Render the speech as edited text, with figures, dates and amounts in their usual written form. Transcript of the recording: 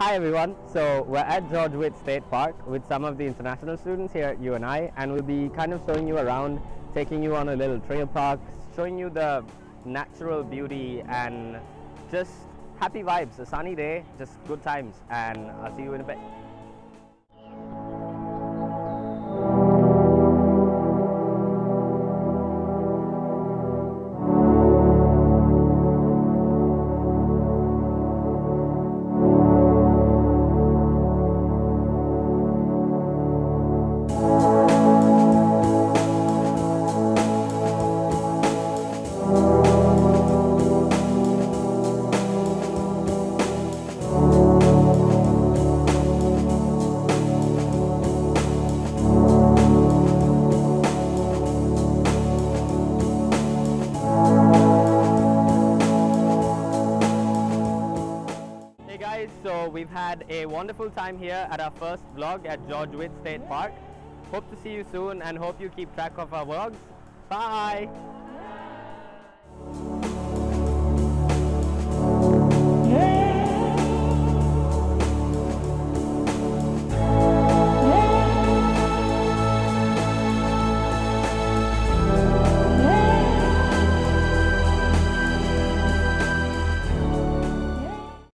Hi everyone, so we're at George Witt State Park with some of the international students here at UNI, and we'll be kind of showing you around, taking you on a little trail park, showing you the natural beauty and just happy vibes, a sunny day, just good times, and I'll see you in a bit. Hey guys, so we've had a wonderful time here at our first vlog at George Witt State Park. Hope to see you soon and hope you keep track of our vlogs. Bye!